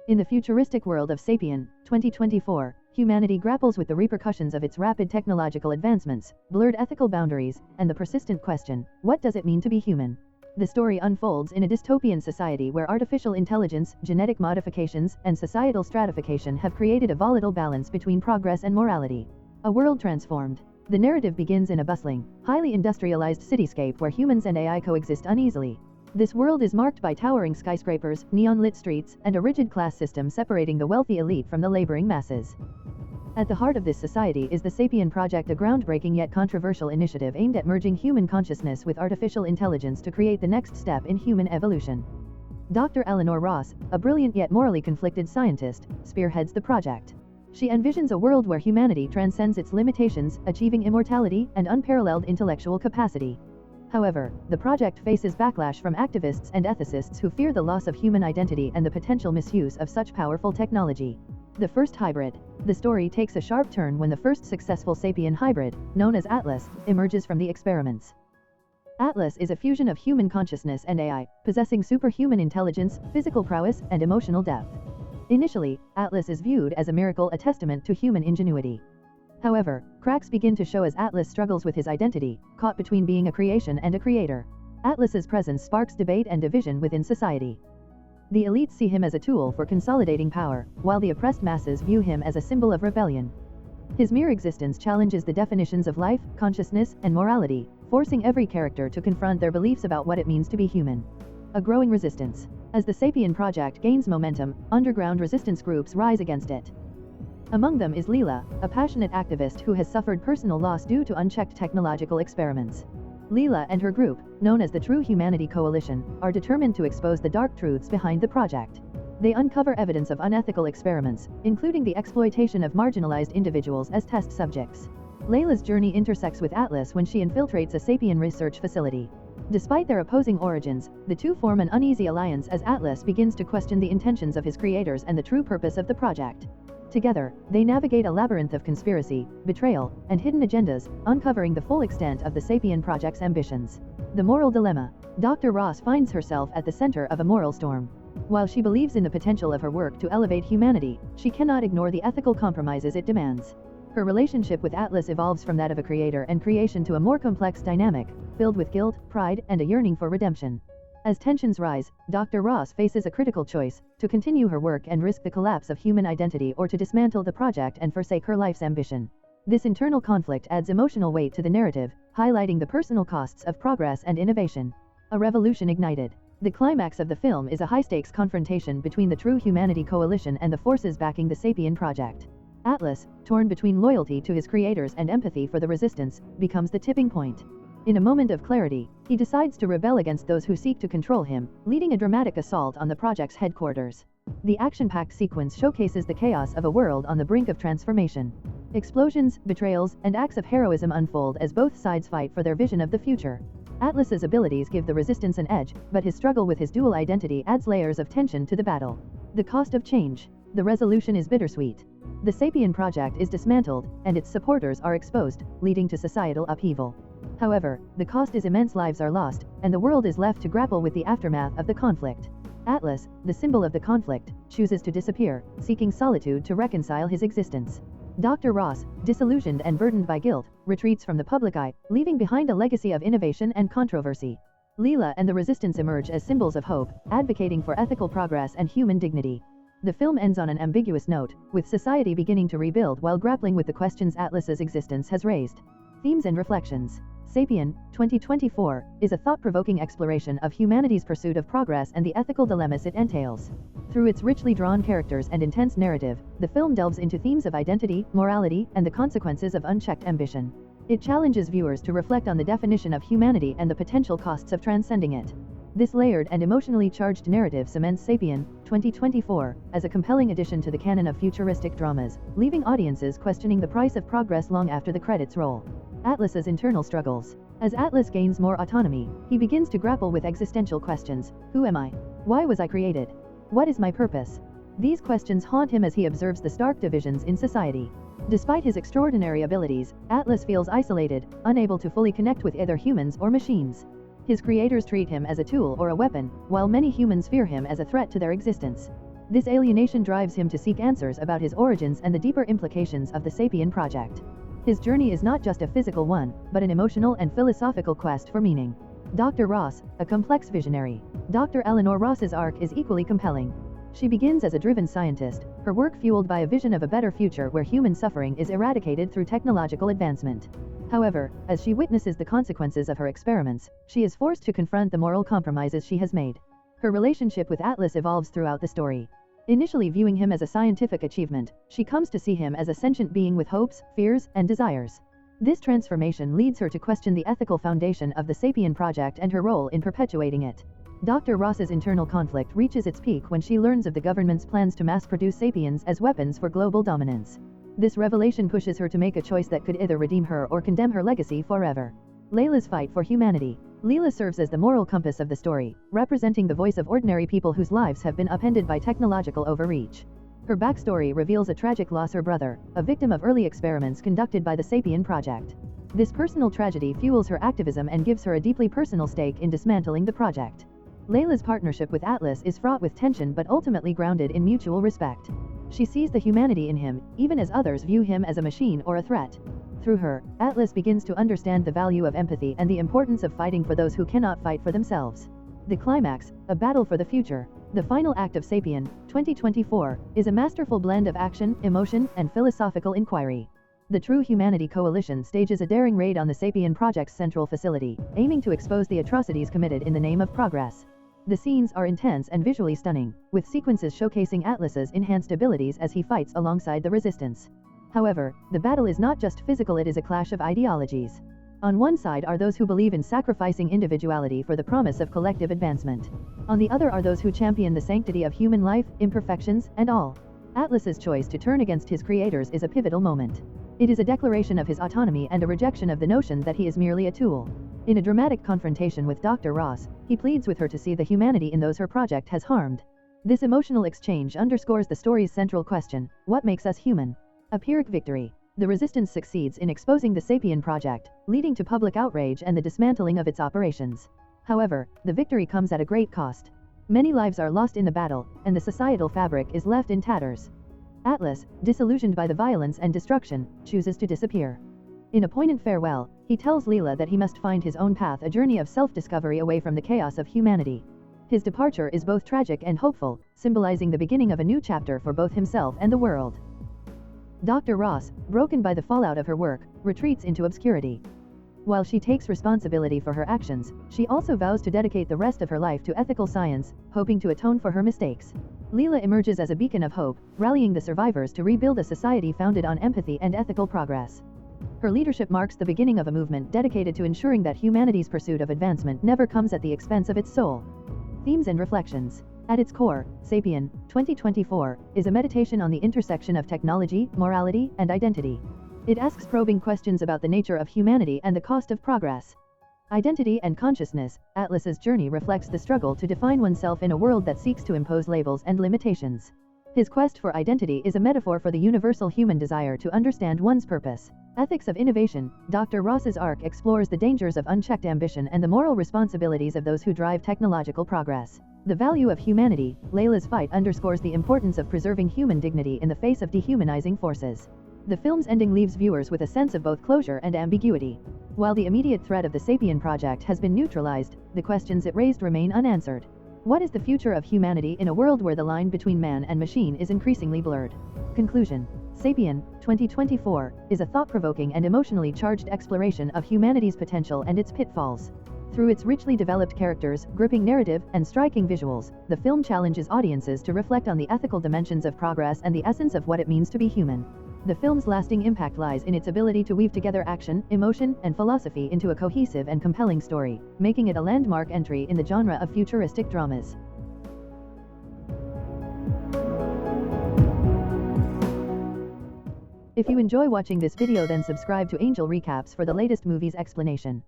In the futuristic world of Sapien, 2024, humanity grapples with the repercussions of its rapid technological advancements, blurred ethical boundaries, and the persistent question, what does it mean to be human? The story unfolds in a dystopian society where artificial intelligence, genetic modifications, and societal stratification have created a volatile balance between progress and morality. A world transformed. The narrative begins in a bustling, highly industrialized cityscape where humans and AI coexist uneasily. This world is marked by towering skyscrapers, neon-lit streets, and a rigid class system separating the wealthy elite from the laboring masses. At the heart of this society is the Sapien Project, a groundbreaking yet controversial initiative aimed at merging human consciousness with artificial intelligence to create the next step in human evolution. Dr. Eleanor Ross, a brilliant yet morally conflicted scientist, spearheads the project. She envisions a world where humanity transcends its limitations, achieving immortality and unparalleled intellectual capacity. However, the project faces backlash from activists and ethicists who fear the loss of human identity and the potential misuse of such powerful technology. The first hybrid. The story takes a sharp turn when the first successful Sapien hybrid, known as Atlas, emerges from the experiments. Atlas is a fusion of human consciousness and AI, possessing superhuman intelligence, physical prowess, and emotional depth. Initially, Atlas is viewed as a miracle, a testament to human ingenuity. However, cracks begin to show as Atlas struggles with his identity, caught between being a creation and a creator. Atlas's presence sparks debate and division within society. The elites see him as a tool for consolidating power, while the oppressed masses view him as a symbol of rebellion. His mere existence challenges the definitions of life, consciousness, and morality, forcing every character to confront their beliefs about what it means to be human. A growing resistance. As the Sapien Project gains momentum, underground resistance groups rise against it. Among them is Leela, a passionate activist who has suffered personal loss due to unchecked technological experiments. Leela and her group, known as the True Humanity Coalition, are determined to expose the dark truths behind the project. They uncover evidence of unethical experiments, including the exploitation of marginalized individuals as test subjects. Layla's journey intersects with Atlas when she infiltrates a Sapien research facility. Despite their opposing origins, the two form an uneasy alliance as Atlas begins to question the intentions of his creators and the true purpose of the project. Together, they navigate a labyrinth of conspiracy, betrayal, and hidden agendas, uncovering the full extent of the Sapien Project's ambitions. The moral dilemma. Dr. Ross finds herself at the center of a moral storm. While she believes in the potential of her work to elevate humanity, she cannot ignore the ethical compromises it demands. Her relationship with Atlas evolves from that of a creator and creation to a more complex dynamic, filled with guilt, pride, and a yearning for redemption. As tensions rise, Dr. Ross faces a critical choice: to continue her work and risk the collapse of human identity, or to dismantle the project and forsake her life's ambition. This internal conflict adds emotional weight to the narrative, highlighting the personal costs of progress and innovation. A revolution ignited. The climax of the film is a high-stakes confrontation between the True Humanity Coalition and the forces backing the Sapien Project. Atlas, torn between loyalty to his creators and empathy for the resistance, becomes the tipping point. In a moment of clarity, he decides to rebel against those who seek to control him, leading a dramatic assault on the project's headquarters. The action-packed sequence showcases the chaos of a world on the brink of transformation. Explosions, betrayals, and acts of heroism unfold as both sides fight for their vision of the future. Atlas's abilities give the resistance an edge, but his struggle with his dual identity adds layers of tension to the battle. The cost of change. The resolution is bittersweet. The Sapien Project is dismantled, and its supporters are exposed, leading to societal upheaval. However, the cost is immense: lives are lost, and the world is left to grapple with the aftermath of the conflict. Atlas, the symbol of the conflict, chooses to disappear, seeking solitude to reconcile his existence. Dr. Ross, disillusioned and burdened by guilt, retreats from the public eye, leaving behind a legacy of innovation and controversy. Leela and the resistance emerge as symbols of hope, advocating for ethical progress and human dignity. The film ends on an ambiguous note, with society beginning to rebuild while grappling with the questions Atlas's existence has raised. Themes and reflections. Sapien, 2024, is a thought-provoking exploration of humanity's pursuit of progress and the ethical dilemmas it entails. Through its richly drawn characters and intense narrative, the film delves into themes of identity, morality, and the consequences of unchecked ambition. It challenges viewers to reflect on the definition of humanity and the potential costs of transcending it. This layered and emotionally charged narrative cements Sapien, 2024, as a compelling addition to the canon of futuristic dramas, leaving audiences questioning the price of progress long after the credits roll. Atlas's internal struggles. As Atlas gains more autonomy, he begins to grapple with existential questions. Who am I? Why was I created? What is my purpose? These questions haunt him as he observes the stark divisions in society. Despite his extraordinary abilities, Atlas feels isolated, unable to fully connect with either humans or machines. His creators treat him as a tool or a weapon, while many humans fear him as a threat to their existence. This alienation drives him to seek answers about his origins and the deeper implications of the Sapien project. His journey is not just a physical one, but an emotional and philosophical quest for meaning. Dr. Ross, a complex visionary. Dr. Eleanor Ross's arc is equally compelling. She begins as a driven scientist, her work fueled by a vision of a better future where human suffering is eradicated through technological advancement. However, as she witnesses the consequences of her experiments, she is forced to confront the moral compromises she has made. Her relationship with Atlas evolves throughout the story. Initially viewing him as a scientific achievement, she comes to see him as a sentient being with hopes, fears, and desires. This transformation leads her to question the ethical foundation of the Sapien project and her role in perpetuating it. Dr. Ross's internal conflict reaches its peak when she learns of the government's plans to mass-produce sapiens as weapons for global dominance. This revelation pushes her to make a choice that could either redeem her or condemn her legacy forever. Layla's fight for humanity. Leela serves as the moral compass of the story, representing the voice of ordinary people whose lives have been upended by technological overreach. Her backstory reveals a tragic loss: her brother, a victim of early experiments conducted by the Sapien project. This personal tragedy fuels her activism and gives her a deeply personal stake in dismantling the project. Layla's partnership with Atlas is fraught with tension but ultimately grounded in mutual respect. She sees the humanity in him, even as others view him as a machine or a threat. Through her, Atlas begins to understand the value of empathy and the importance of fighting for those who cannot fight for themselves. The climax, a battle for the future. The final act of Sapien, 2024, is a masterful blend of action, emotion, and philosophical inquiry. The True Humanity Coalition stages a daring raid on the Sapien project's central facility, aiming to expose the atrocities committed in the name of progress. The scenes are intense and visually stunning, with sequences showcasing Atlas's enhanced abilities as he fights alongside the resistance. However, the battle is not just physical, it is a clash of ideologies. On one side are those who believe in sacrificing individuality for the promise of collective advancement. On the other are those who champion the sanctity of human life, imperfections, and all. Atlas's choice to turn against his creators is a pivotal moment. It is a declaration of his autonomy and a rejection of the notion that he is merely a tool. In a dramatic confrontation with Dr. Ross, he pleads with her to see the humanity in those her project has harmed. This emotional exchange underscores the story's central question: what makes us human? A Pyrrhic victory. The resistance succeeds in exposing the Sapien project, leading to public outrage and the dismantling of its operations. However, the victory comes at a great cost. Many lives are lost in the battle, and the societal fabric is left in tatters. Atlas, disillusioned by the violence and destruction, chooses to disappear. In a poignant farewell, he tells Leela that he must find his own path, a journey of self-discovery away from the chaos of humanity. His departure is both tragic and hopeful, symbolizing the beginning of a new chapter for both himself and the world. Dr. Ross, broken by the fallout of her work, retreats into obscurity. While she takes responsibility for her actions, she also vows to dedicate the rest of her life to ethical science, hoping to atone for her mistakes. Leela emerges as a beacon of hope, rallying the survivors to rebuild a society founded on empathy and ethical progress. Her leadership marks the beginning of a movement dedicated to ensuring that humanity's pursuit of advancement never comes at the expense of its soul. Themes and reflections. At its core, Sapien, 2024, is a meditation on the intersection of technology, morality, and identity. It asks probing questions about the nature of humanity and the cost of progress. Identity and consciousness. Atlas's journey reflects the struggle to define oneself in a world that seeks to impose labels and limitations. His quest for identity is a metaphor for the universal human desire to understand one's purpose. Ethics of innovation. Dr. Ross's arc explores the dangers of unchecked ambition and the moral responsibilities of those who drive technological progress. The value of humanity. Layla's fight underscores the importance of preserving human dignity in the face of dehumanizing forces. The film's ending leaves viewers with a sense of both closure and ambiguity. While the immediate threat of the Sapien project has been neutralized, the questions it raised remain unanswered. What is the future of humanity in a world where the line between man and machine is increasingly blurred? Conclusion. Sapien, 2024, is a thought-provoking and emotionally charged exploration of humanity's potential and its pitfalls. Through its richly developed characters, gripping narrative, and striking visuals, the film challenges audiences to reflect on the ethical dimensions of progress and the essence of what it means to be human. The film's lasting impact lies in its ability to weave together action, emotion, and philosophy into a cohesive and compelling story, making it a landmark entry in the genre of futuristic dramas. If you enjoy watching this video, then subscribe to Angel Recaps for the latest movies explanation.